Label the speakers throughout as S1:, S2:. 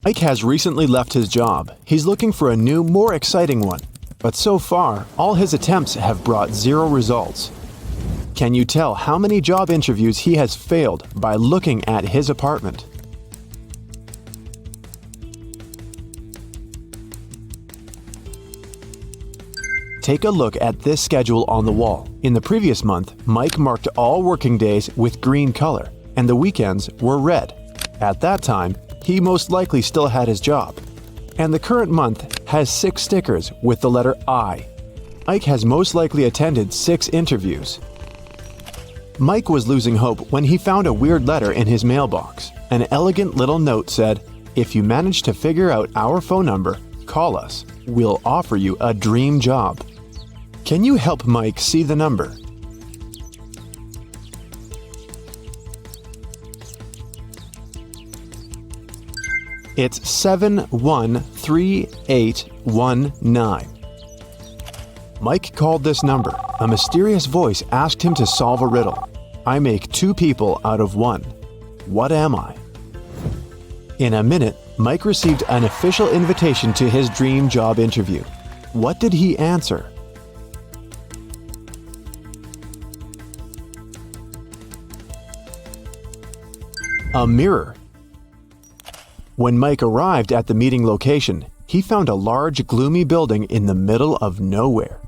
S1: Mike has recently left his job. He's looking for a new, more exciting one. But so far, all his attempts have brought 0 results. Can you tell how many job interviews he has failed by looking at his apartment? Take a look at this schedule on the wall. In the previous month, Mike marked all working days with green color, and the weekends were red. At that time, he most likely still had his job. And the current month has 6 stickers with the letter I. Mike has most likely attended 6 interviews. Mike was losing hope when he found a weird letter in his mailbox. An elegant little note said, "If you manage to figure out our phone number, call us. We'll offer you a dream job." Can you help Mike see the number? It's 713819. Mike called this number. A mysterious voice asked him to solve a riddle. I make 2 people out of 1. What am I? In a minute, Mike received an official invitation to his dream job interview. What did he answer? A mirror. When Mike arrived at the meeting location, he found a large, gloomy building in the middle of nowhere.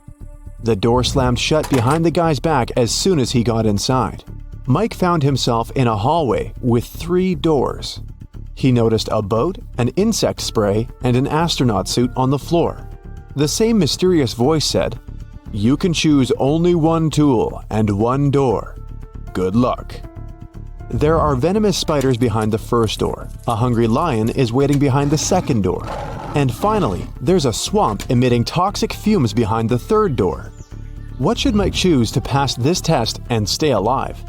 S1: The door slammed shut behind the guy's back as soon as he got inside. Mike found himself in a hallway with 3 doors. He noticed a boat, an insect spray, and an astronaut suit on the floor. The same mysterious voice said, "You can choose only 1 tool and 1 door. Good luck." There are venomous spiders behind the first door. A hungry lion is waiting behind the second door. And finally, there's a swamp emitting toxic fumes behind the third door. What should Mike choose to pass this test and stay alive?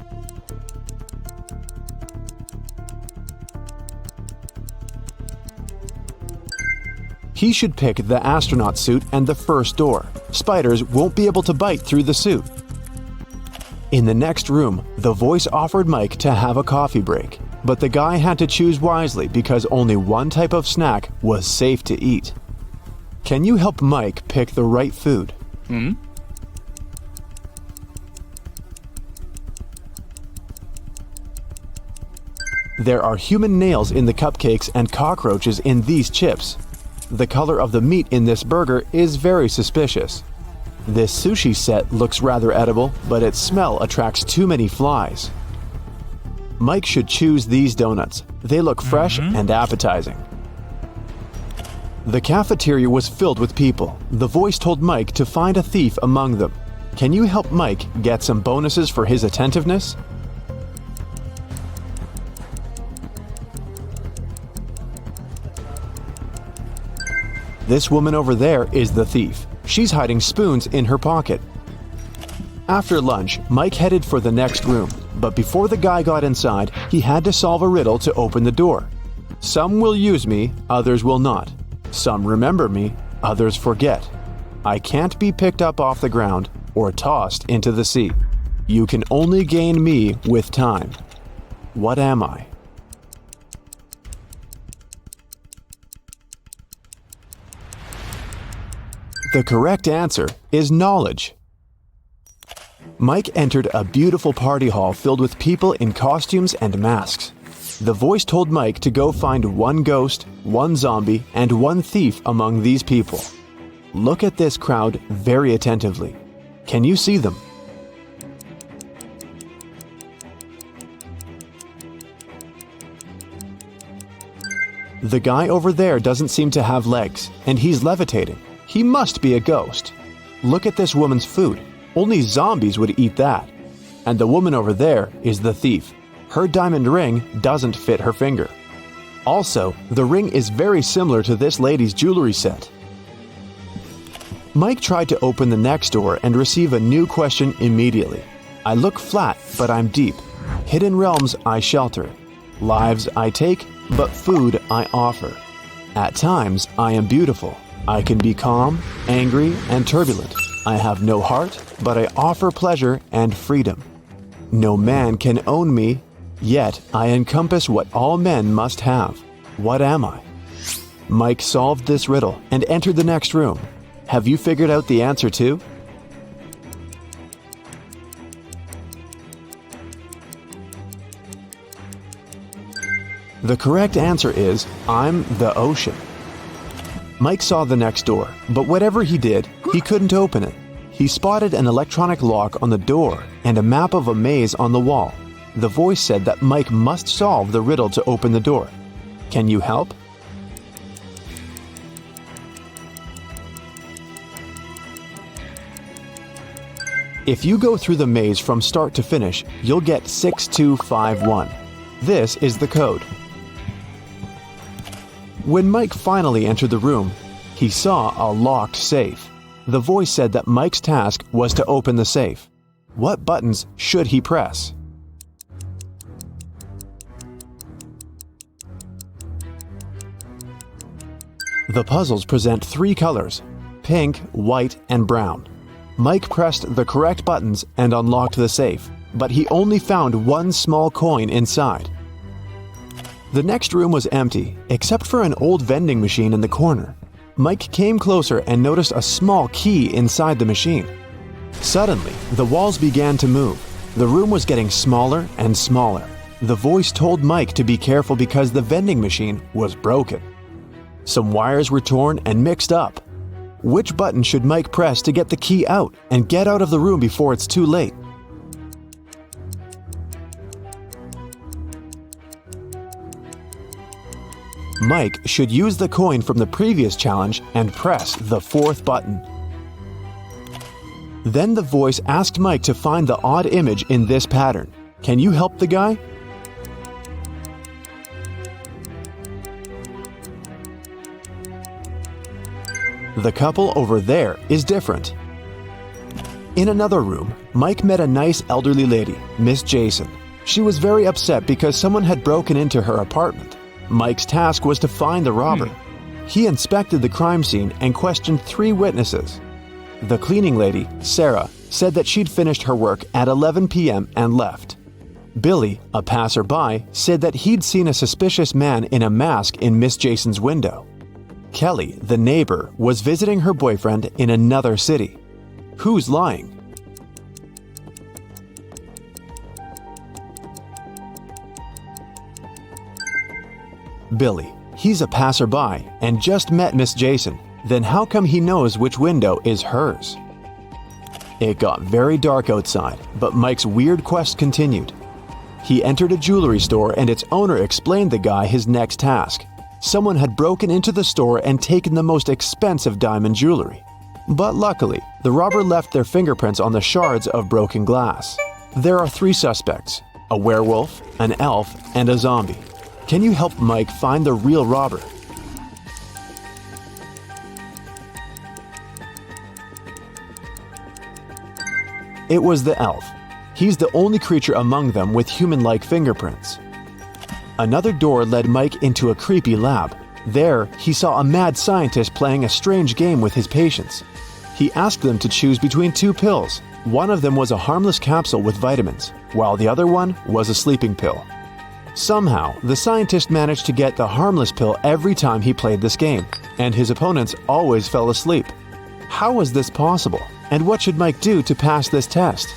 S1: He should pick the astronaut suit and the first door. Spiders won't be able to bite through the suit. In the next room, the voice offered Mike to have a coffee break, but the guy had to choose wisely because only 1 type of snack was safe to eat. Can you help Mike pick the right food? There are human nails in the cupcakes and cockroaches in these chips. The color of the meat in this burger is very suspicious. This sushi set looks rather edible, but its smell attracts too many flies. Mike should choose these donuts. They look fresh and appetizing. The cafeteria was filled with people. The voice told Mike to find a thief among them. Can you help Mike get some bonuses for his attentiveness? This woman over there is the thief. She's hiding spoons in her pocket. After lunch, Mike headed for the next room, but before the guy got inside, he had to solve a riddle to open the door. Some will use me, others will not. Some remember me, others forget. I can't be picked up off the ground or tossed into the sea. You can only gain me with time. What am I? The correct answer is knowledge. Mike entered a beautiful party hall filled with people in costumes and masks. The voice told Mike to go find 1 ghost, 1 zombie, and 1 thief among these people. Look at this crowd very attentively. Can you see them? The guy over there doesn't seem to have legs, and he's levitating. He must be a ghost. Look at this woman's food. Only zombies would eat that. And the woman over there is the thief. Her diamond ring doesn't fit her finger. Also, the ring is very similar to this lady's jewelry set. Mike tried to open the next door and receive a new question immediately. I look flat, but I'm deep. Hidden realms I shelter. Lives I take, but food I offer. At times, I am beautiful. I can be calm, angry, and turbulent. I have no heart, but I offer pleasure and freedom. No man can own me, yet I encompass what all men must have. What am I? Mike solved this riddle and entered the next room. Have you figured out the answer too? The correct answer is, I'm the ocean. Mike saw the next door, but whatever he did, he couldn't open it. He spotted an electronic lock on the door and a map of a maze on the wall. The voice said that Mike must solve the riddle to open the door. Can you help? If you go through the maze from start to finish, you'll get 6251. This is the code. When Mike finally entered the room, he saw a locked safe. The voice said that Mike's task was to open the safe. What buttons should he press? The puzzles present 3 colors: pink, white, and brown. Mike pressed the correct buttons and unlocked the safe, but he only found one small coin inside. The next room was empty, except for an old vending machine in the corner. Mike came closer and noticed a small key inside the machine. Suddenly, the walls began to move. The room was getting smaller and smaller. The voice told Mike to be careful because the vending machine was broken. Some wires were torn and mixed up. Which button should Mike press to get the key out and get out of the room before it's too late? Mike should use the coin from the previous challenge and press the 4th button. Then the voice asked Mike to find the odd image in this pattern. Can you help the guy? The couple over there is different. In another room, Mike met a nice elderly lady, Miss Jason. She was very upset because someone had broken into her apartment. Mike's task was to find the robber. He inspected the crime scene and questioned 3 witnesses. The cleaning lady, Sarah, said that she'd finished her work at 11 p.m. and left. Billy, a passerby, said that he'd seen a suspicious man in a mask in Miss Jason's window. Kelly, the neighbor, was visiting her boyfriend in another city. Who's lying? Billy. He's a passerby and just met Miss Jason. Then how come he knows which window is hers? It got very dark outside, but Mike's weird quest continued. He entered a jewelry store and its owner explained the guy his next task. Someone had broken into the store and taken the most expensive diamond jewelry. But luckily, the robber left their fingerprints on the shards of broken glass. There are 3 suspects: a werewolf, an elf, and a zombie. Can you help Mike find the real robber? It was the elf. He's the only creature among them with human-like fingerprints. Another door led Mike into a creepy lab. There, he saw a mad scientist playing a strange game with his patients. He asked them to choose between 2 pills. One of them was a harmless capsule with vitamins, while the other one was a sleeping pill. Somehow, the scientist managed to get the harmless pill every time he played this game, and his opponents always fell asleep. How was this possible? And what should Mike do to pass this test?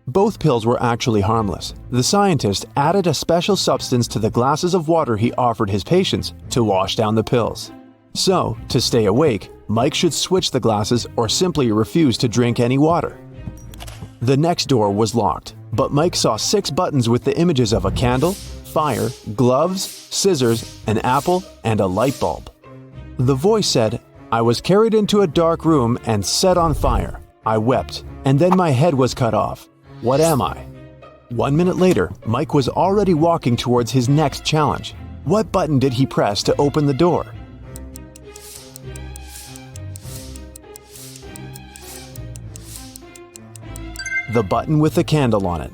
S1: Both pills were actually harmless. The scientist added a special substance to the glasses of water he offered his patients to wash down the pills. So, to stay awake, Mike should switch the glasses or simply refuse to drink any water. The next door was locked, but Mike saw 6 buttons with the images of a candle, fire, gloves, scissors, an apple, and a light bulb. The voice said, "I was carried into a dark room and set on fire. I wept, and then my head was cut off. What am I?" 1 minute later, Mike was already walking towards his next challenge. What button did he press to open the door? The button with the candle on it.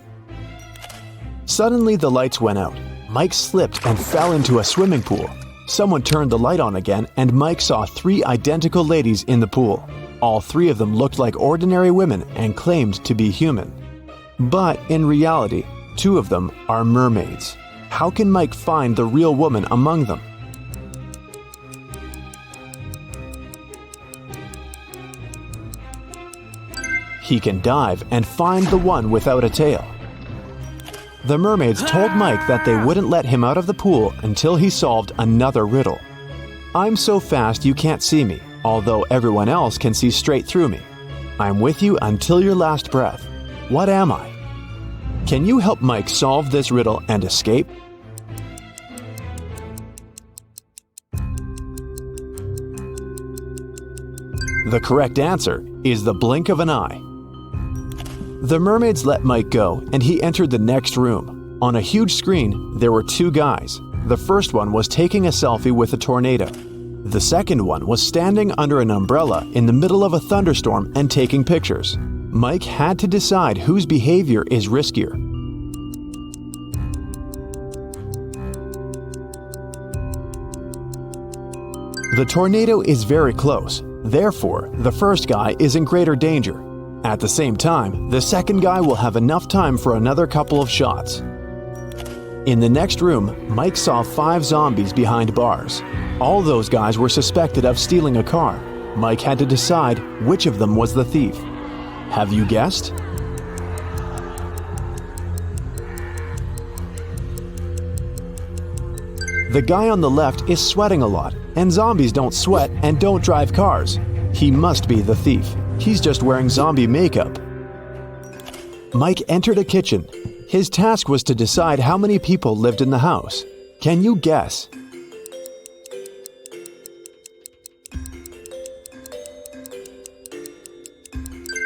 S1: Suddenly the lights went out. Mike slipped and fell into a swimming pool. Someone turned the light on again and Mike saw 3 identical ladies in the pool. All 3 of them looked like ordinary women and claimed to be human. But in reality, two of them are mermaids. How can Mike find the real woman among them? He can dive and find the one without a tail. The mermaids told Mike that they wouldn't let him out of the pool until he solved another riddle. I'm so fast you can't see me, although everyone else can see straight through me. I'm with you until your last breath. What am I? Can you help Mike solve this riddle and escape? The correct answer is the blink of an eye. The mermaids let Mike go, and he entered the next room. On a huge screen, there were two guys. The first one was taking a selfie with a tornado. The second one was standing under an umbrella in the middle of a thunderstorm and taking pictures. Mike had to decide whose behavior is riskier. The tornado is very close. Therefore, the first guy is in greater danger. At the same time, the second guy will have enough time for another couple of shots. In the next room, Mike saw 5 zombies behind bars. All those guys were suspected of stealing a car. Mike had to decide which of them was the thief. Have you guessed? The guy on the left is sweating a lot, and zombies don't sweat and don't drive cars. He must be the thief. He's just wearing zombie makeup. Mike entered a kitchen. His task was to decide how many people lived in the house. Can you guess?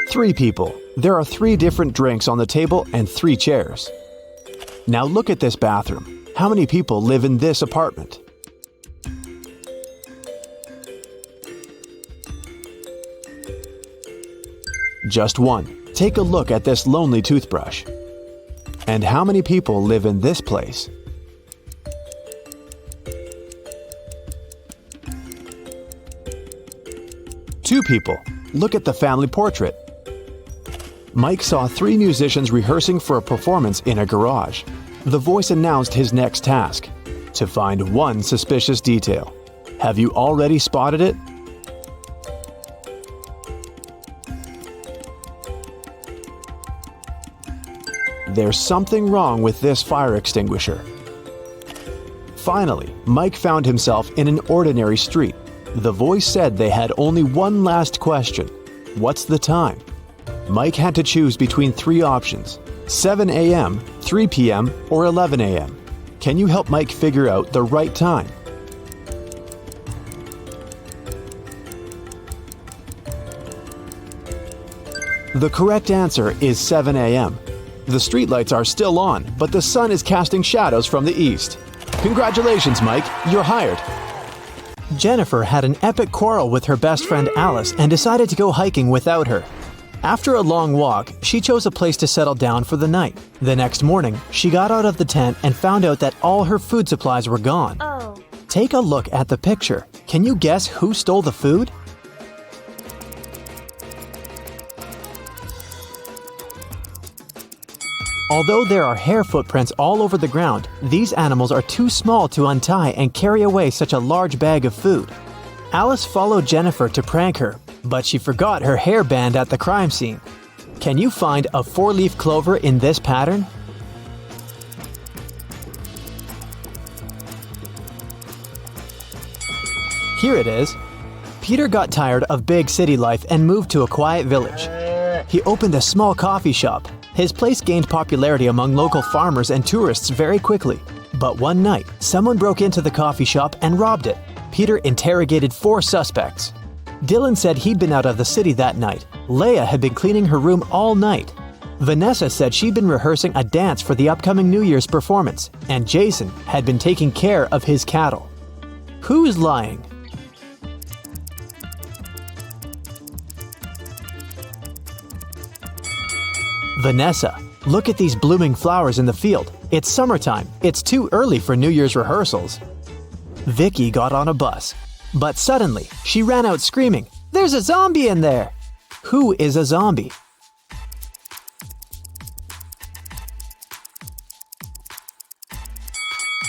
S1: Three people. There are 3 different drinks on the table and 3 chairs. Now look at this bathroom. How many people live in this apartment? Just 1. Take a look at this lonely toothbrush. And how many people live in this place? Two people. Look at the family portrait. Mike saw 3 musicians rehearsing for a performance in a garage. The voice announced his next task: to find one suspicious detail. Have you already spotted it? There's something wrong with this fire extinguisher. Finally, Mike found himself in an ordinary street. The voice said they had only one last question. What's the time? Mike had to choose between 3 options: 7 a.m., 3 p.m., or 11 a.m. Can you help Mike figure out the right time? The correct answer is 7 a.m. The streetlights are still on, but the sun is casting shadows from the east. Congratulations, Mike, you're hired. Jennifer had an epic quarrel with her best friend Alice and decided to go hiking without her. After a long walk, she chose a place to settle down for the night. The next morning, she got out of the tent and found out that all her food supplies were gone. Oh. Take a look at the picture. Can you guess who stole the food? Although there are hair footprints all over the ground, these animals are too small to untie and carry away such a large bag of food. Alice followed Jennifer to prank her, but she forgot her hairband at the crime scene. Can you find a 4-leaf clover in this pattern? Here it is. Peter got tired of big city life and moved to a quiet village. He opened a small coffee shop. His place gained popularity among local farmers and tourists very quickly. But one night, someone broke into the coffee shop and robbed it. Peter interrogated 4 suspects. Dylan said he'd been out of the city that night. Leia had been cleaning her room all night. Vanessa said she'd been rehearsing a dance for the upcoming New Year's performance. And Jason had been taking care of his cattle. Who's lying? Vanessa, look at these blooming flowers in the field. It's summertime. It's too early for New Year's rehearsals. Vicky got on a bus. But suddenly, she ran out screaming, "There's a zombie in there!" Who is a zombie?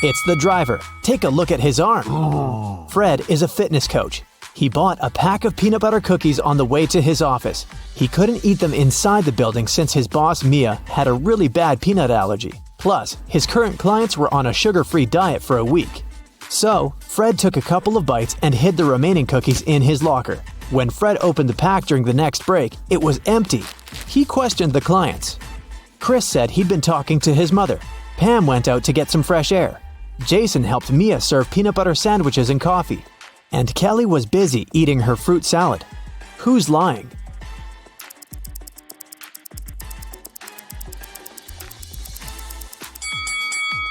S1: It's the driver. Take a look at his arm. Fred is a fitness coach. He bought a pack of peanut butter cookies on the way to his office. He couldn't eat them inside the building since his boss, Mia, had a really bad peanut allergy. Plus, his current clients were on a sugar-free diet for a week. So, Fred took a couple of bites and hid the remaining cookies in his locker. When Fred opened the pack during the next break, it was empty. He questioned the clients. Chris said he'd been talking to his mother. Pam went out to get some fresh air. Jason helped Mia serve peanut butter sandwiches and coffee. And Kelly was busy eating her fruit salad. Who's lying?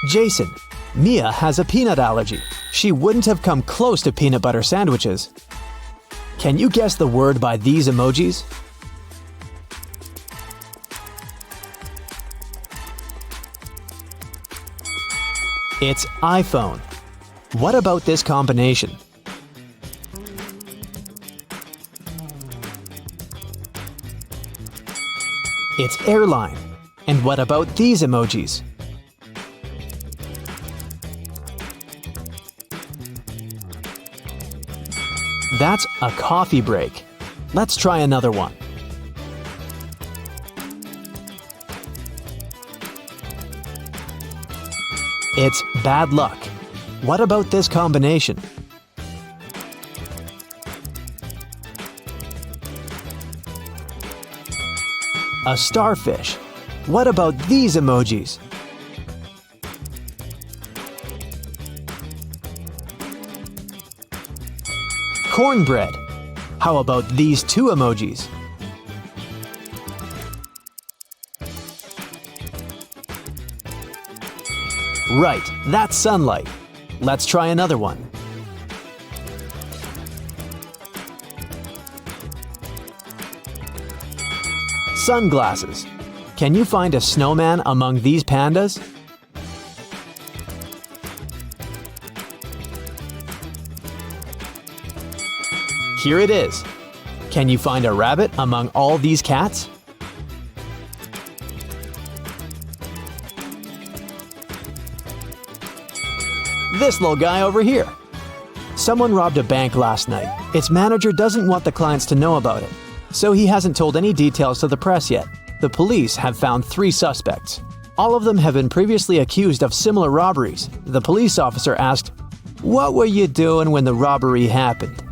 S1: Jason. Mia has a peanut allergy. She wouldn't have come close to peanut butter sandwiches. Can you guess the word by these emojis? It's iPhone. What about this combination? It's airline. And what about these emojis? That's a coffee break. Let's try another one. It's bad luck. What about this combination? A starfish. What about these emojis? Cornbread. How about these two emojis? Right, that's sunlight. Let's try another one. Sunglasses. Can you find a snowman among these pandas? Here it is. Can you find a rabbit among all these cats? This little guy over here. Someone robbed a bank last night. Its manager doesn't want the clients to know about it, so he hasn't told any details to the press yet. The police have found 3 suspects. All of them have been previously accused of similar robberies. The police officer asked, "What were you doing when the robbery happened?"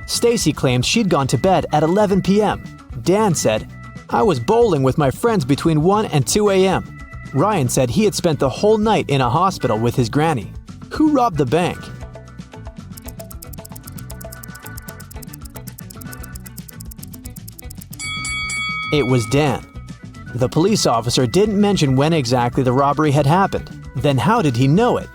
S1: Stacy claimed she'd gone to bed at 11 p.m. Dan said, "I was bowling with my friends between 1 and 2 a.m. Ryan said he had spent the whole night in a hospital with his granny. Who robbed the bank? It was Dan. The police officer didn't mention when exactly the robbery had happened. Then how did he know it?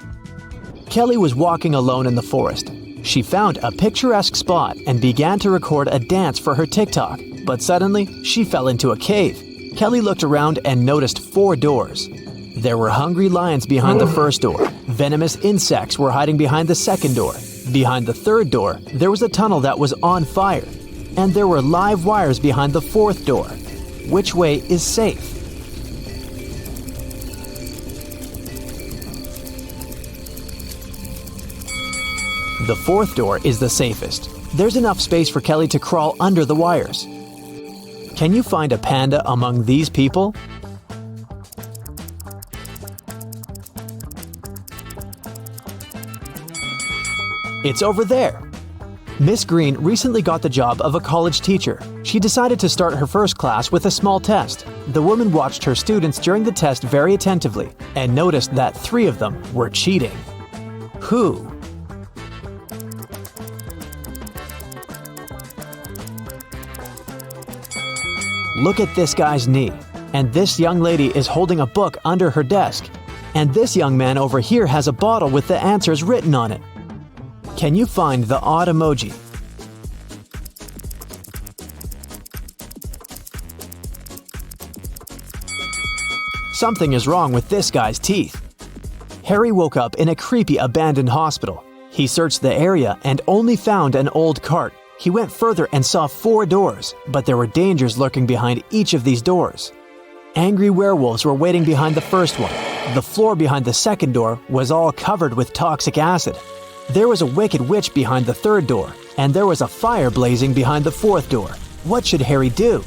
S1: Kelly was walking alone in the forest. She found a picturesque spot and began to record a dance for her TikTok, but suddenly she fell into a cave. Kelly looked around and noticed 4 doors. There were hungry lions behind the first door. Venomous insects were hiding behind the second door. Behind the third door, there was a tunnel that was on fire. And there were live wires behind the 4th door. Which way is safe? The 4th door is the safest. There's enough space for Kelly to crawl under the wires. Can you find a panda among these people? It's over there. Miss Green recently got the job of a college teacher. She decided to start her first class with a small test. The woman watched her students during the test very attentively and noticed that 3 of them were cheating. Who? Look at this guy's knee. And this young lady is holding a book under her desk. And this young man over here has a bottle with the answers written on it. Can you find the odd emoji? Something is wrong with this guy's teeth. Harry woke up in a creepy abandoned hospital. He searched the area and only found an old cart. He went further and saw 4 doors, but there were dangers lurking behind each of these doors. Angry werewolves were waiting behind the first one. The floor behind the second door was all covered with toxic acid. There was a wicked witch behind the third door, and there was a fire blazing behind the fourth door. What should Harry do?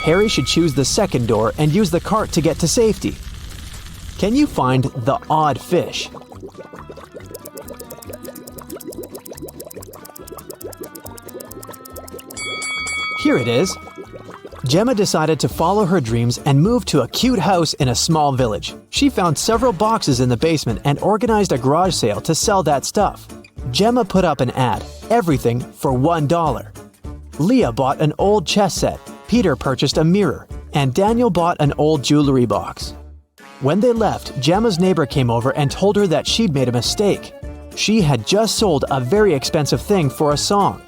S1: Harry should choose the second door and use the cart to get to safety. Can you find the odd fish? Here it is. Gemma decided to follow her dreams and move to a cute house in a small village. She found several boxes in the basement and organized a garage sale to sell that stuff. Gemma put up an ad, everything for $1. Leah bought an old chess set, Peter purchased a mirror, and Daniel bought an old jewelry box. When they left, Gemma's neighbor came over and told her that she'd made a mistake. She had just sold a very expensive thing for a song.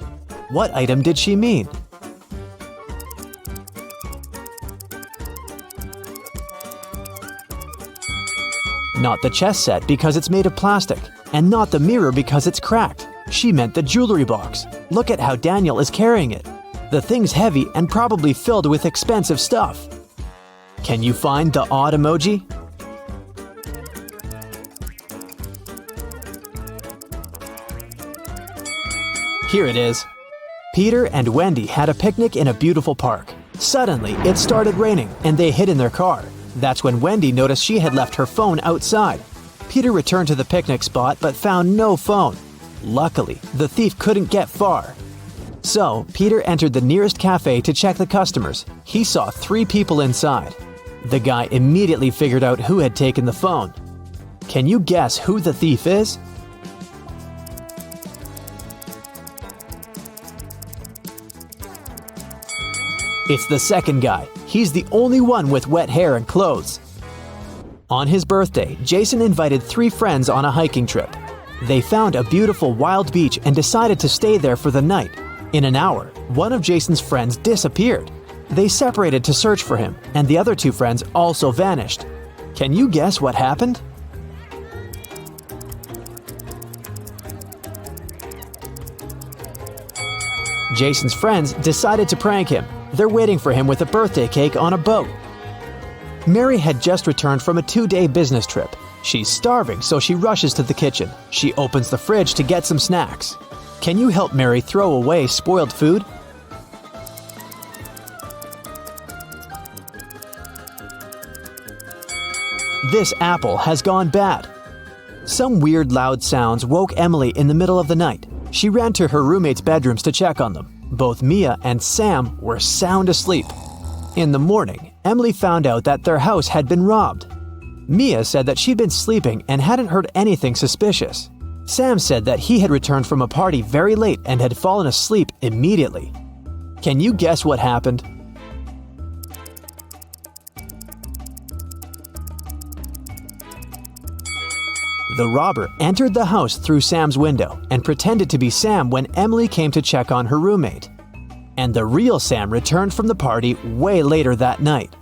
S1: What item did she mean? Not the chess set because it's made of plastic, and not the mirror because it's cracked. She meant the jewelry box. Look at how Daniel is carrying it. The thing's heavy and probably filled with expensive stuff. Can you find the odd emoji? Here it is. Peter and Wendy had a picnic in a beautiful park. Suddenly, it started raining and they hid in their car. That's when Wendy noticed she had left her phone outside. Peter returned to the picnic spot but found no phone. Luckily, the thief couldn't get far. So, Peter entered the nearest cafe to check the customers. He saw 3 people inside. The guy immediately figured out who had taken the phone. Can you guess who the thief is? It's the second guy. He's the only one with wet hair and clothes. On his birthday, Jason invited 3 friends on a hiking trip. They found a beautiful wild beach and decided to stay there for the night. In an hour, one of Jason's friends disappeared. They separated to search for him, and the other 2 friends also vanished. Can you guess what happened? Jason's friends decided to prank him. They're waiting for him with a birthday cake on a boat. Mary had just returned from a 2-day business trip. She's starving, so she rushes to the kitchen. She opens the fridge to get some snacks. Can you help Mary throw away spoiled food? This apple has gone bad. Some weird loud sounds woke Emily in the middle of the night. She ran to her roommates' bedrooms to check on them. Both Mia and Sam were sound asleep. In the morning, Emily found out that their house had been robbed. Mia said that she'd been sleeping and hadn't heard anything suspicious. Sam said that he had returned from a party very late and had fallen asleep immediately. Can you guess what happened? The robber entered the house through Sam's window and pretended to be Sam when Emily came to check on her roommate. And the real Sam returned from the party way later that night.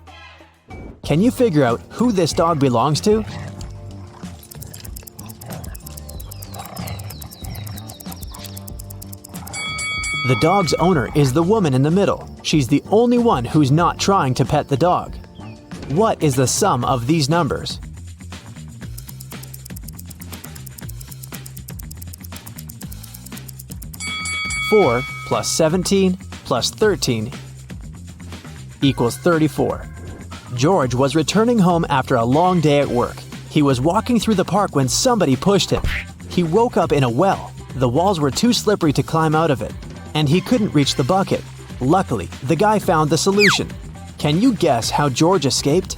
S1: Can you figure out who this dog belongs to? The dog's owner is the woman in the middle. She's the only one who's not trying to pet the dog. What is the sum of these numbers? Four plus 17 plus 13 equals 34. George was returning home after a long day at work. He was walking through the park when somebody pushed him. He woke up in a well. The walls were too slippery to climb out of it, and he couldn't reach the bucket. Luckily, the guy found the solution. Can you guess how George escaped?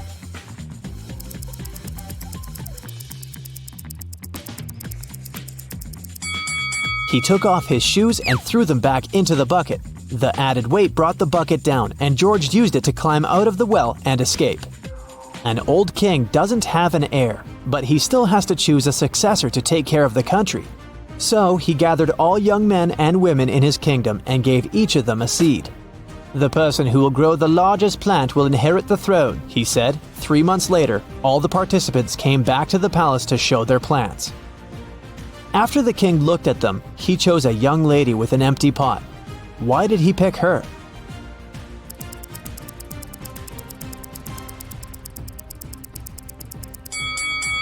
S1: He took off his shoes and threw them back into the bucket. The added weight brought the bucket down, and George used it to climb out of the well and escape. An old king doesn't have an heir, but he still has to choose a successor to take care of the country. So he gathered all young men and women in his kingdom and gave each of them a seed. "The person who will grow the largest plant will inherit the throne," he said. 3 months later, all the participants came back to the palace to show their plants. After the king looked at them, he chose a young lady with an empty pot. Why did he pick her?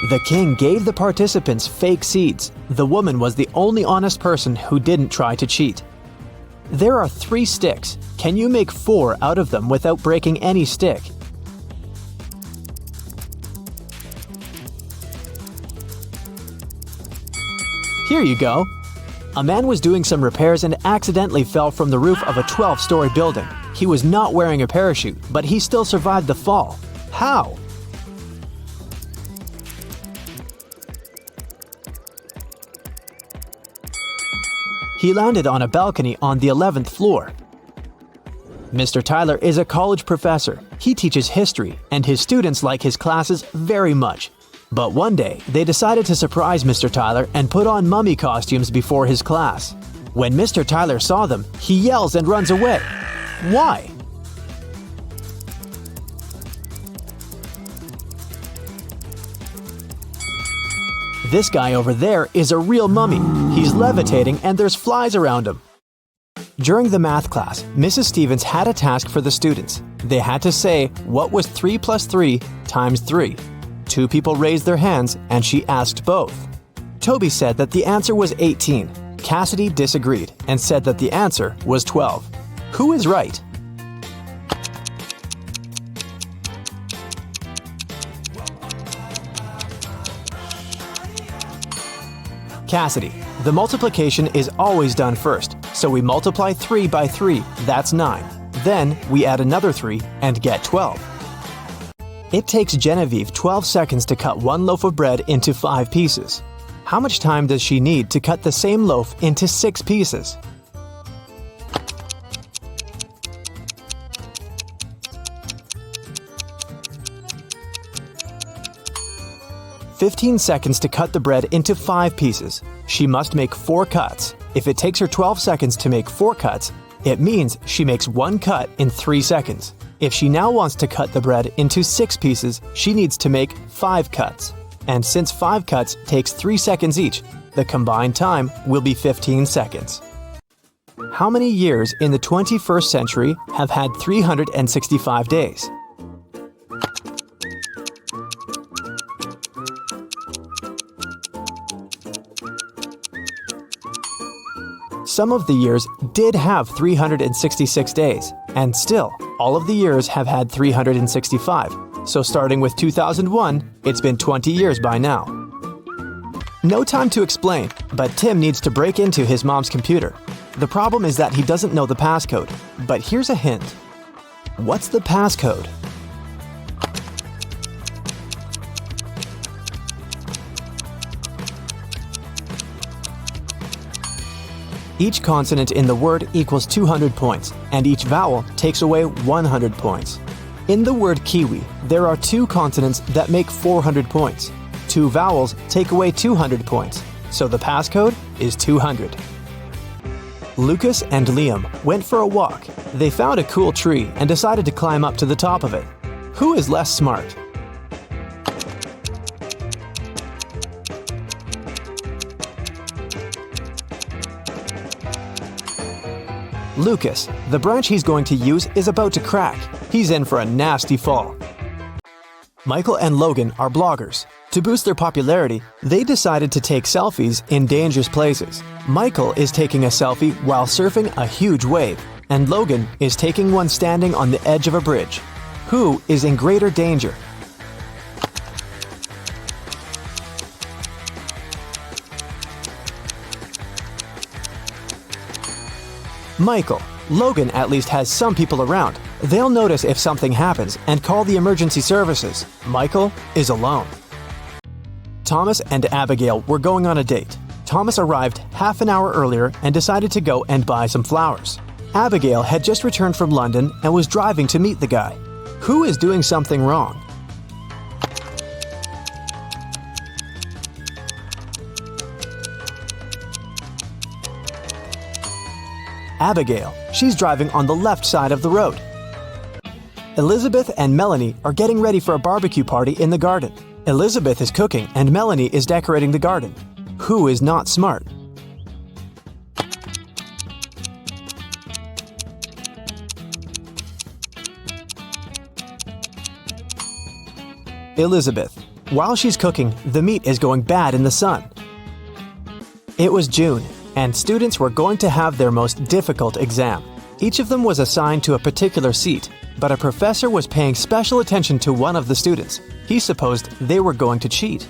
S1: The king gave the participants fake seeds. The woman was the only honest person who didn't try to cheat. There are 3 sticks. Can you make 4 out of them without breaking any stick? Here you go. A man was doing some repairs and accidentally fell from the roof of a 12-story building. He was not wearing a parachute, but he still survived the fall. How? He landed on a balcony on the 11th floor. Mr. Tyler is a college professor. He teaches history, and his students like his classes very much. But one day, they decided to surprise Mr. Tyler and put on mummy costumes before his class. When Mr. Tyler saw them, he yells and runs away. Why? This guy over there is a real mummy. He's levitating and there's flies around him. During the math class, Mrs. Stevens had a task for the students. They had to say, what was 3 plus 3 times 3? 2 people raised their hands and she asked both. Toby said that the answer was 18. Cassidy disagreed and said that the answer was 12. Who is right? Cassidy. The multiplication is always done first, so we multiply 3 by 3, that's 9. Then we add another 3 and get 12. It takes Genevieve 12 seconds to cut 1 loaf of bread into 5 pieces. How much time does she need to cut the same loaf into 6 pieces? "15 seconds to cut the bread into 5 pieces. She must make 4 cuts. If it takes her 12 seconds to make 4 cuts, it means she makes 1 cut in 3 seconds. If she now wants to cut the bread into 6 pieces, she needs to make 5 cuts. And since 5 cuts takes 3 seconds each, the combined time will be 15 seconds. How many years in the 21st century have had 365 days? Some of the years did have 366 days, and still, all of the years have had 365. So starting with 2001, it's been 20 years by now. No time to explain, but Tim needs to break into his mom's computer. The problem is that he doesn't know the passcode, but here's a hint. What's the passcode? Each consonant in the word equals 200 points, and each vowel takes away 100 points. In the word kiwi, there are 2 consonants that make 400 points. 2 vowels take away 200 points, so the passcode is 200. Lucas and Liam went for a walk. They found a cool tree and decided to climb up to the top of it. Who is less smart? Lucas. The branch he's going to use is about to crack. He's in for a nasty fall. Michael and Logan are bloggers. To boost their popularity, they decided to take selfies in dangerous places. Michael is taking a selfie while surfing a huge wave, and Logan is taking one standing on the edge of a bridge. Who is in greater danger? Michael. Logan at least has some people around. They'll notice if something happens and call the emergency services. Michael is alone. Thomas and Abigail were going on a date. Thomas arrived half an hour earlier and decided to go and buy some flowers. Abigail had just returned from London and was driving to meet the guy. Who is doing something wrong? Abigail. She's driving on the left side of the road. Elizabeth and Melanie are getting ready for a barbecue party in the garden. Elizabeth is cooking and Melanie is decorating the garden. Who is not smart? Elizabeth. While she's cooking, the meat is going bad in the sun. It was June, and students were going to have their most difficult exam. Each of them was assigned to a particular seat, but a professor was paying special attention to one of the students. He supposed they were going to cheat.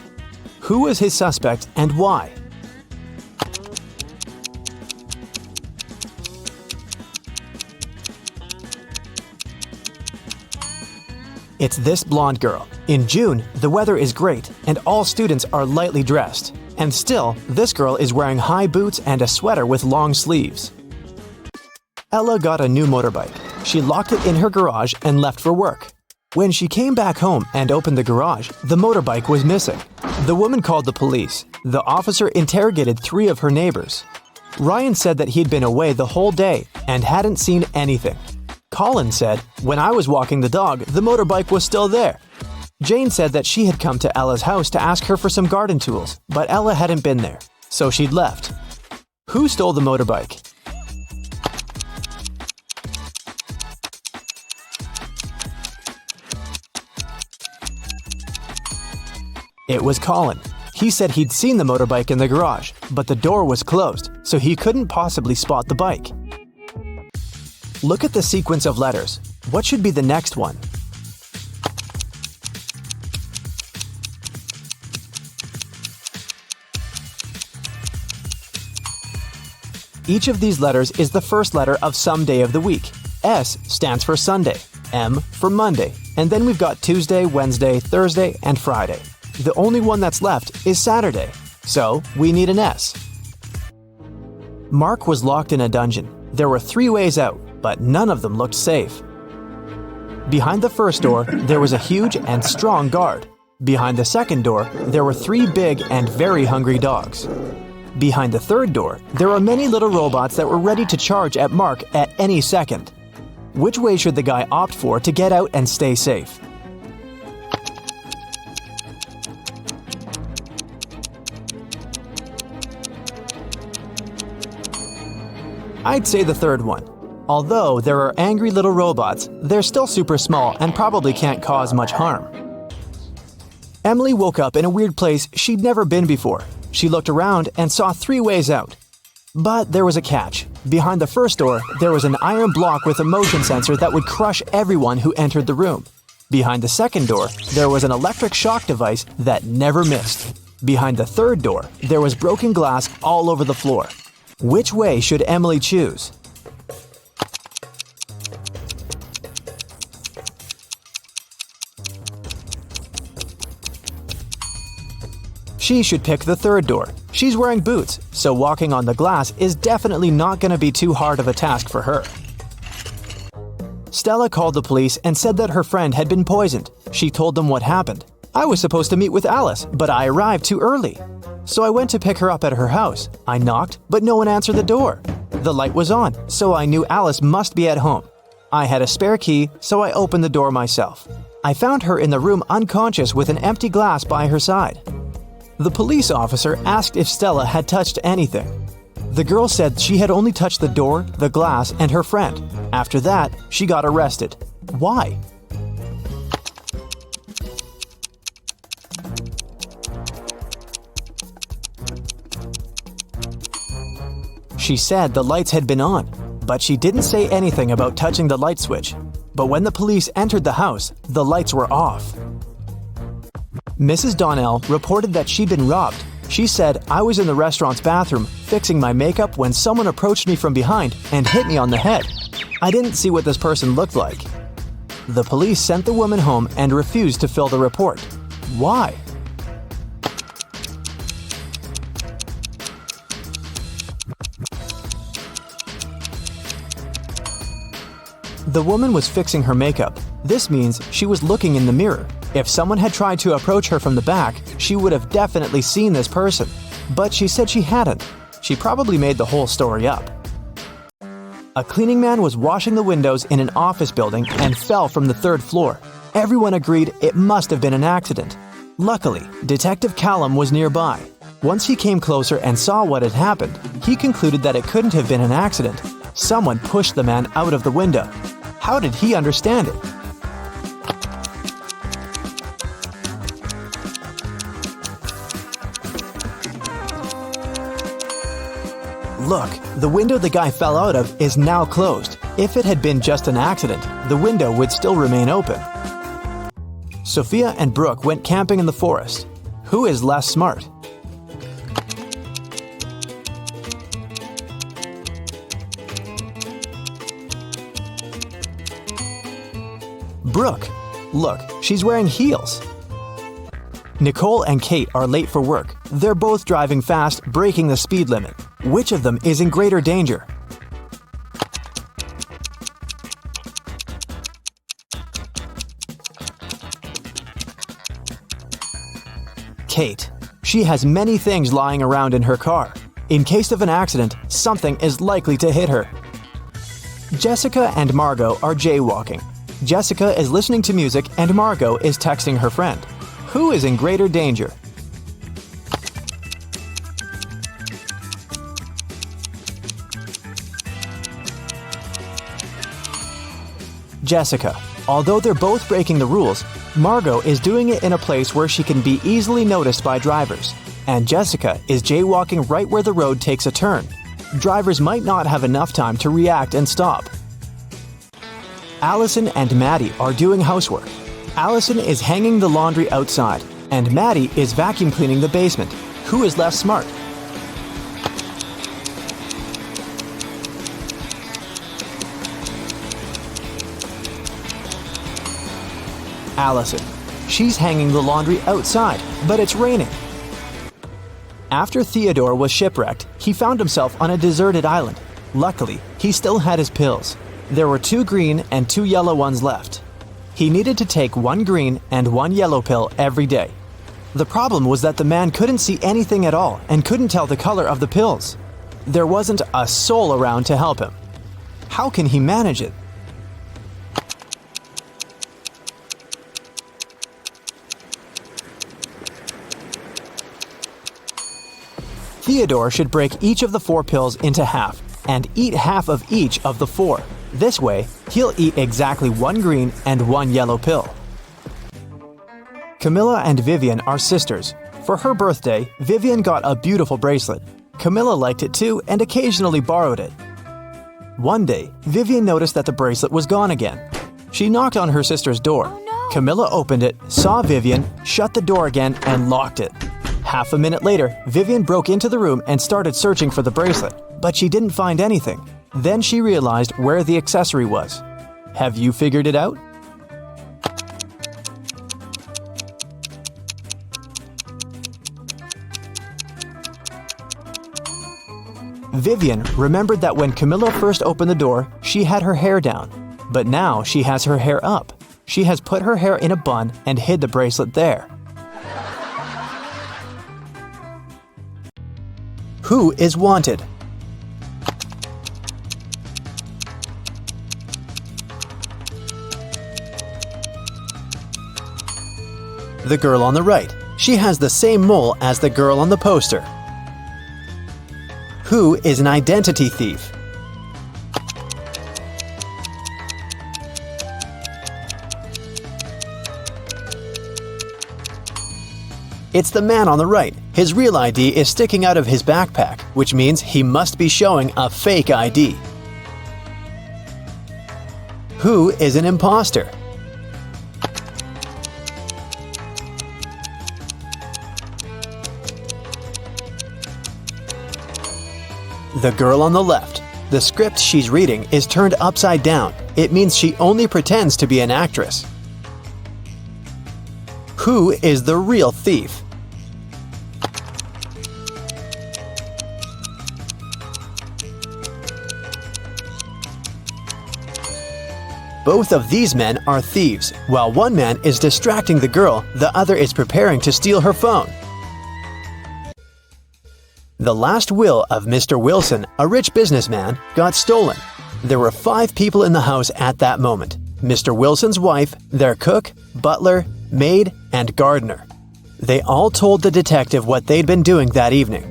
S1: Who was his suspect and why? It's this blonde girl. In June, the weather is great and all students are lightly dressed. And still, this girl is wearing high boots and a sweater with long sleeves. Ella got a new motorbike. She locked it in her garage and left for work. When she came back home and opened the garage, the motorbike was missing. The woman called the police. The officer interrogated 3 of her neighbors. Ryan said that he'd been away the whole day and hadn't seen anything. Colin said, "When I was walking the dog, the motorbike was still there." Jane said that she had come to Ella's house to ask her for some garden tools, but Ella hadn't been there, so she'd left. Who stole the motorbike? It was Colin. He said he'd seen the motorbike in the garage, but the door was closed, so he couldn't possibly spot the bike. Look at the sequence of letters. What should be the next one? Each of these letters is the first letter of some day of the week. S stands for Sunday, M for Monday, and then we've got Tuesday, Wednesday, Thursday, and Friday. The only one that's left is Saturday, so we need an S. Mark was locked in a dungeon. There were 3 ways out, but none of them looked safe. Behind the first door, there was a huge and strong guard. Behind the second door, there were 3 big and very hungry dogs. Behind the third door, there were many little robots that were ready to charge at Mark at any second. Which way should the guy opt for to get out and stay safe? I'd say the third one. Although there are angry little robots, they're still super small and probably can't cause much harm. Emily woke up in a weird place she'd never been before. She looked around and saw 3 ways out. But there was a catch. Behind the first door, there was an iron block with a motion sensor that would crush everyone who entered the room. Behind the second door, there was an electric shock device that never missed. Behind the third door, there was broken glass all over the floor. Which way should Emily choose? She should pick the third door. She's wearing boots, so walking on the glass is definitely not going to be too hard of a task for her. Stella called the police and said that her friend had been poisoned. She told them what happened. "I was supposed to meet with Alice, but I arrived too early. So I went to pick her up at her house. I knocked, but no one answered the door. The light was on, so I knew Alice must be at home. I had a spare key, so I opened the door myself. I found her in the room unconscious with an empty glass by her side." The police officer asked if Stella had touched anything. The girl said she had only touched the door, the glass, and her friend. After that, she got arrested. Why? She said the lights had been on, but she didn't say anything about touching the light switch. But when the police entered the house, the lights were off. Mrs. Donnell reported that she'd been robbed. She said, "I was in the restaurant's bathroom fixing my makeup when someone approached me from behind and hit me on the head. I didn't see what this person looked like." The police sent the woman home and refused to fill the report. Why? The woman was fixing her makeup. This means she was looking in the mirror. If someone had tried to approach her from the back, she would have definitely seen this person. But she said she hadn't. She probably made the whole story up. A cleaning man was washing the windows in an office building and fell from the 3rd floor. Everyone agreed it must have been an accident. Luckily, Detective Callum was nearby. Once he came closer and saw what had happened, he concluded that it couldn't have been an accident. Someone pushed the man out of the window. How did he understand it? Look, the window the guy fell out of is now closed. If it had been just an accident, the window would still remain open. Sophia and Brooke went camping in the forest. Who is less smart? Brooke. Look, she's wearing heels. Nicole and Kate are late for work. They're both driving fast, breaking the speed limit. Which of them is in greater danger? Kate. She has many things lying around in her car. In case of an accident, something is likely to hit her. Jessica and Margot are jaywalking. Jessica is listening to music and Margot is texting her friend. Who is in greater danger? Jessica. Although they're both breaking the rules, Margot is doing it in a place where she can be easily noticed by drivers, and Jessica is jaywalking right where the road takes a turn. Drivers might not have enough time to react and stop. Allison and Maddie are doing housework. Allison is hanging the laundry outside, and Maddie is vacuum cleaning the basement. Who is less smart? Allison. She's hanging the laundry outside, but it's raining. After Theodore was shipwrecked, he found himself on a deserted island. Luckily, he still had his pills. There were 2 green and 2 yellow ones left. He needed to take 1 green and 1 yellow pill every day. The problem was that the man couldn't see anything at all and couldn't tell the color of the pills. There wasn't a soul around to help him. How can he manage it? Theodore should break each of the 4 pills into half and eat half of each of the 4. This way, he'll eat exactly 1 green and 1 yellow pill. Camilla and Vivian are sisters. For her birthday, Vivian got a beautiful bracelet. Camilla liked it too and occasionally borrowed it. One day, Vivian noticed that the bracelet was gone again. She knocked on her sister's door.
S2: Oh, no.
S1: Camilla opened it, saw Vivian, shut the door again, and locked it. Half a minute later, Vivian broke into the room and started searching for the bracelet, but she didn't find anything. Then she realized where the accessory was. Have you figured it out? Vivian remembered that when Camilla first opened the door, she had her hair down. But now she has her hair up. She has put her hair in a bun and hid the bracelet there. Who is wanted? The girl on the right. She has the same mole as the girl on the poster. Who is an identity thief? It's the man on the right. His real ID is sticking out of his backpack, which means he must be showing a fake ID. Who is an imposter? The girl on the left. The script she's reading is turned upside down. It means she only pretends to be an actress. Who is the real thief? Both of these men are thieves. While one man is distracting the girl, the other is preparing to steal her phone. The last will of Mr. Wilson, a rich businessman, got stolen. There were 5 people in the house at that moment. Mr. Wilson's wife, their cook, butler, maid, and gardener. They all told the detective what they'd been doing that evening.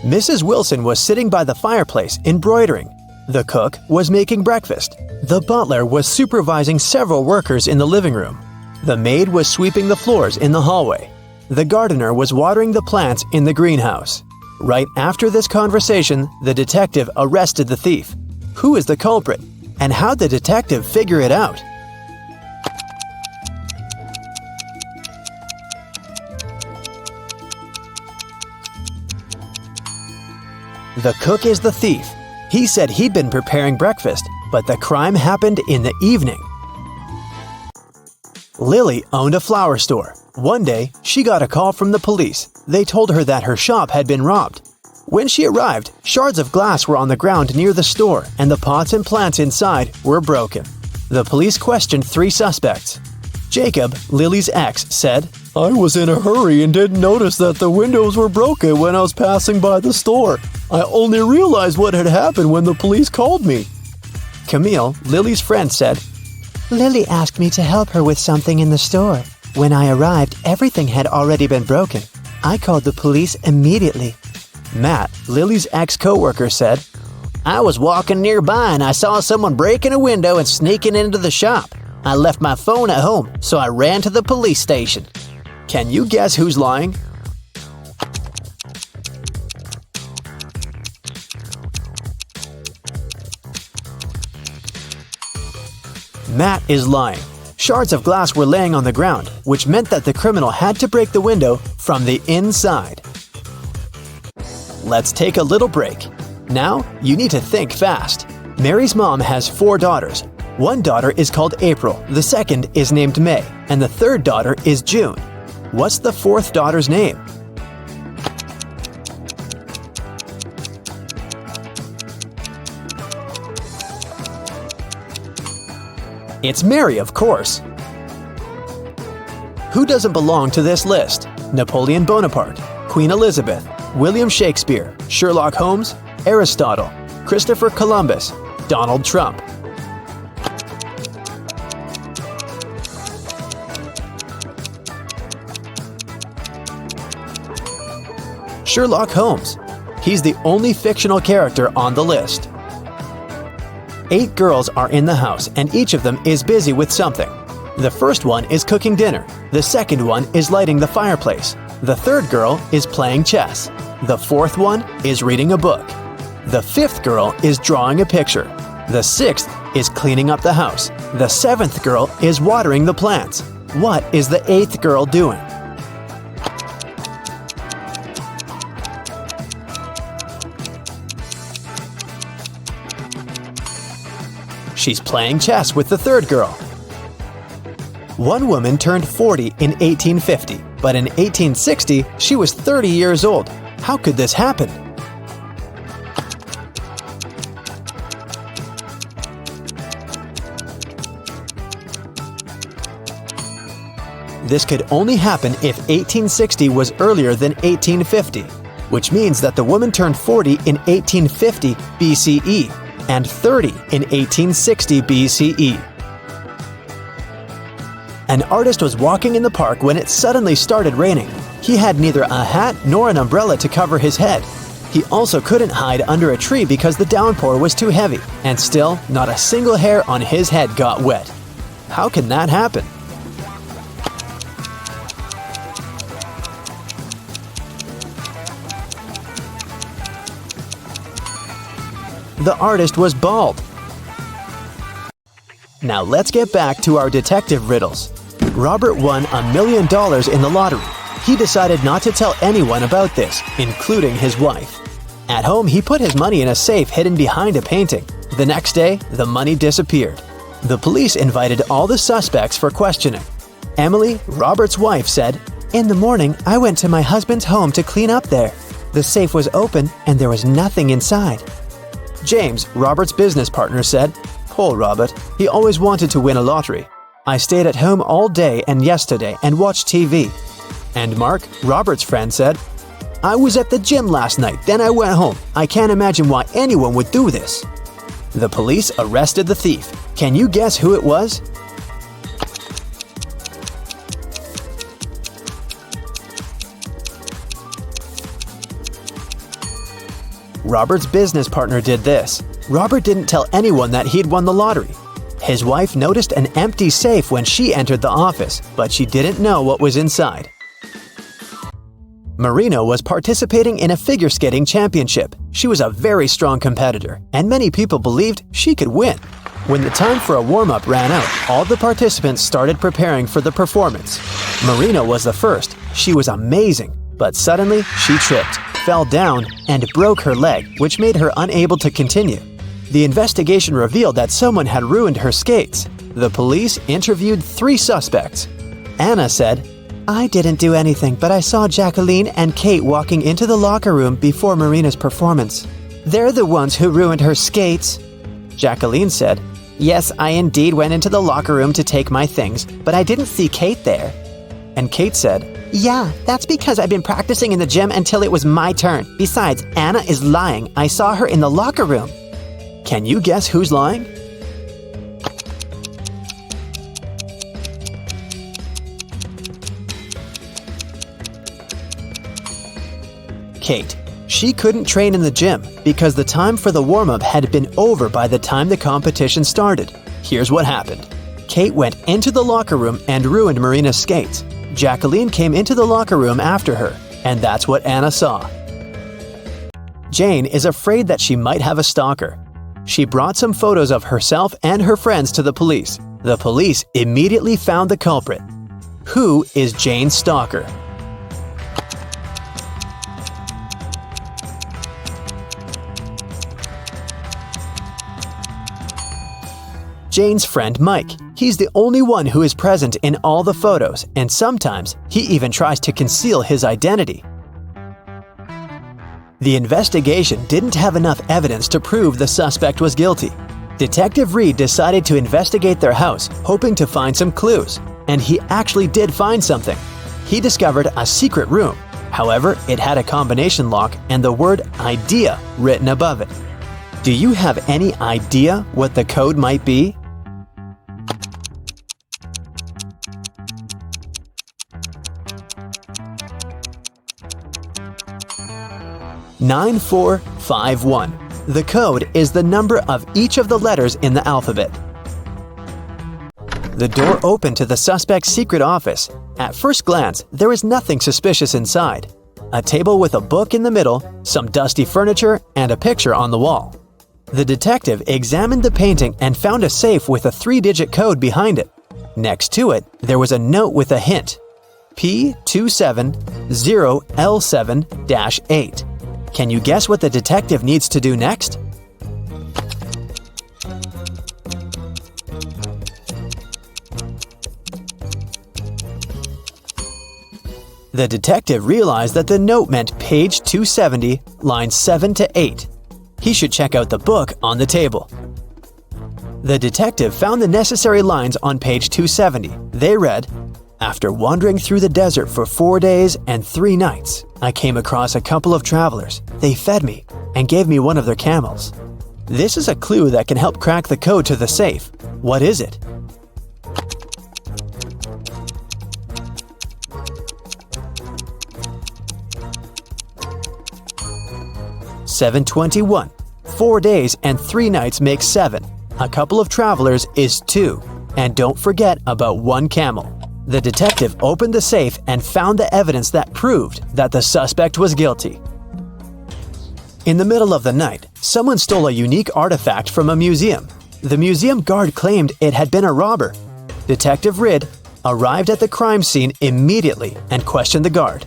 S1: Mrs. Wilson was sitting by the fireplace embroidering. The cook was making breakfast. The butler was supervising several workers in the living room. The maid was sweeping the floors in the hallway. The gardener was watering the plants in the greenhouse. Right after this conversation, the detective arrested the thief. Who is the culprit? And how'd the detective figure it out? The cook is the thief. He said he'd been preparing breakfast, but the crime happened in the evening. Lily owned a flower store. One day, she got a call from the police. They told her that her shop had been robbed. When she arrived, shards of glass were on the ground near the store, and the pots and plants inside were broken. The police questioned 3 suspects. Jacob, Lily's ex, said, "I was in a hurry and didn't notice that the windows were broken when I was passing by the store. I only realized what had happened when the police called me." Camille, Lily's friend, said, "Lily asked me to help her with something in the store. When I arrived, everything had already been broken. I called the police immediately." Matt, Lily's ex-coworker, said, "I was walking nearby and I saw someone breaking a window and sneaking into the shop. I left my phone at home, so I ran to the police station." Can you guess who's lying? Matt is lying. Shards of glass were laying on the ground, which meant that the criminal had to break the window from the inside. Let's take a little break. Now, you need to think fast. Mary's mom has 4 daughters. One daughter is called April, the second is named May, and the third daughter is June. What's the 4th daughter's name? It's Mary, of course. Who doesn't belong to this list? Napoleon Bonaparte, Queen Elizabeth, William Shakespeare, Sherlock Holmes, Aristotle, Christopher Columbus, Donald Trump. Sherlock Holmes. He's the only fictional character on the list. 8 girls are in the house and each of them is busy with something. The first one is cooking dinner. The second one is lighting the fireplace. The third girl is playing chess. The fourth one is reading a book. The fifth girl is drawing a picture. The sixth is cleaning up the house. The seventh girl is watering the plants. What is the eighth girl doing? She's playing chess with the third girl. One woman turned 40 in 1850, but in 1860 she was 30 years old. How could this happen? This could only happen if 1860 was earlier than 1850, which means that the woman turned 40 in 1850 BCE and 30 in 1860 BCE. An artist was walking in the park when it suddenly started raining. He had neither a hat nor an umbrella to cover his head. He also couldn't hide under a tree because the downpour was too heavy, and still, not a single hair on his head got wet. How can that happen? The artist was bald. Now let's get back to our detective riddles. Robert won $1 million in the lottery. He decided not to tell anyone about this, including his wife. At home, he put his money in a safe hidden behind a painting. The next day, the money disappeared. The police invited all the suspects for questioning. Emily, Robert's wife, said, "In the morning, I went to my husband's home to clean up there. The safe was open and there was nothing inside." James, Robert's business partner, said, "Poor Robert, he always wanted to win a lottery. I stayed at home all day and yesterday and watched TV." And Mark, Robert's friend, said, "I was at the gym last night, then I went home. I can't imagine why anyone would do this." The police arrested the thief. Can you guess who it was? Robert's business partner did this. Robert didn't tell anyone that he'd won the lottery. His wife noticed an empty safe when she entered the office, but she didn't know what was inside. Marina was participating in a figure skating championship. She was a very strong competitor, and many people believed she could win. When the time for a warm-up ran out, all the participants started preparing for the performance. Marina was the first. She was amazing, but suddenly she tripped, fell down, and broke her leg, which made her unable to continue. The investigation revealed that someone had ruined her skates. The police interviewed 3 suspects. Anna said, "I didn't do anything, but I saw Jacqueline and Kate walking into the locker room before Marina's performance. They're the ones who ruined her skates." Jacqueline said, "Yes, I indeed went into the locker room to take my things, but I didn't see Kate there." And Kate said, "Yeah, that's because I've been practicing in the gym until it was my turn. Besides, Anna is lying. I saw her in the locker room." Can you guess who's lying? Kate. She couldn't train in the gym because the time for the warm-up had been over by the time the competition started. Here's what happened. Kate went into the locker room and ruined Marina's skates. Jacqueline came into the locker room after her, and that's what Anna saw. Jane is afraid that she might have a stalker. She brought some photos of herself and her friends to the police. The police immediately found the culprit. Who is Jane's stalker? Jane's friend Mike. He's the only one who is present in all the photos, and sometimes he even tries to conceal his identity. The investigation didn't have enough evidence to prove the suspect was guilty. Detective Reed decided to investigate their house, hoping to find some clues, and he actually did find something. He discovered a secret room. However, it had a combination lock and the word "idea" written above it. Do you have any idea what the code might be? "9451. The code is the number of each of the letters in the alphabet. The door opened to the suspect's secret office. At first glance, there was nothing suspicious inside. A table with a book in the middle, some dusty furniture, and a picture on the wall. The detective examined the painting and found a safe with a 3-digit code behind it. Next to it, there was a note with a hint. P270L7-8. Can you guess what the detective needs to do next? The detective realized that the note meant page 270, lines 7 to 8. He should check out the book on the table. The detective found the necessary lines on page 270. They read, "After wandering through the desert for 4 days and 3 nights, I came across a couple of travelers. They fed me and gave me one of their camels." This is a clue that can help crack the code to the safe. What is it? "721. 4 days and 3 nights make 7. A couple of travelers is 2. And don't forget about 1 camel." The detective opened the safe and found the evidence that proved that the suspect was guilty. In the middle of the night, someone stole a unique artifact from a museum. The museum guard claimed it had been a robber. Detective Reed arrived at the crime scene immediately and questioned the guard.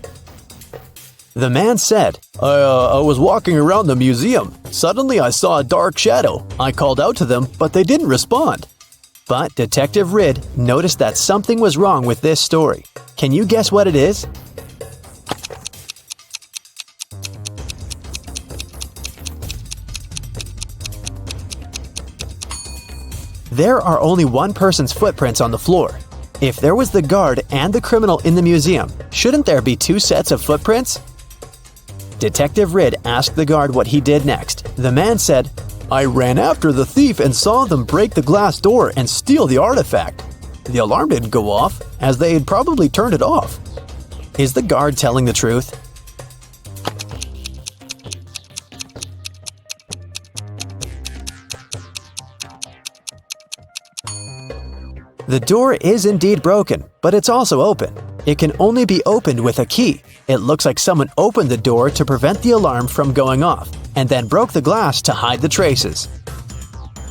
S1: The man said, I was walking around the museum. Suddenly I saw a dark shadow. I called out to them, but they didn't respond." But Detective Reed noticed that something was wrong with this story. Can you guess what it is? There are only one person's footprints on the floor. If there was the guard and the criminal in the museum, shouldn't there be 2 sets of footprints? Detective Reed asked the guard what he did next. The man said, "I ran after the thief and saw them break the glass door and steal the artifact. The alarm didn't go off, as they had probably turned it off." Is the guard telling the truth? The door is indeed broken, but it's also open. It can only be opened with a key. It looks like someone opened the door to prevent the alarm from going off, and then broke the glass to hide the traces.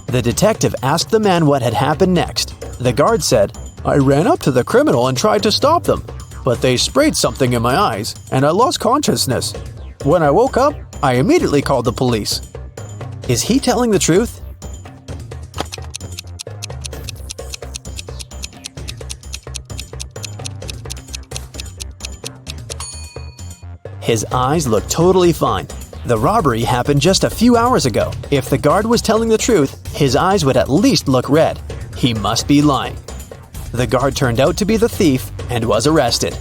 S1: The detective asked the man what had happened next. The guard said, "I ran up to the criminal and tried to stop them, but they sprayed something in my eyes, and I lost consciousness. When I woke up, I immediately called the police." Is he telling the truth? His eyes look totally fine. The robbery happened just a few hours ago. If the guard was telling the truth, his eyes would at least look red. He must be lying. The guard turned out to be the thief and was arrested.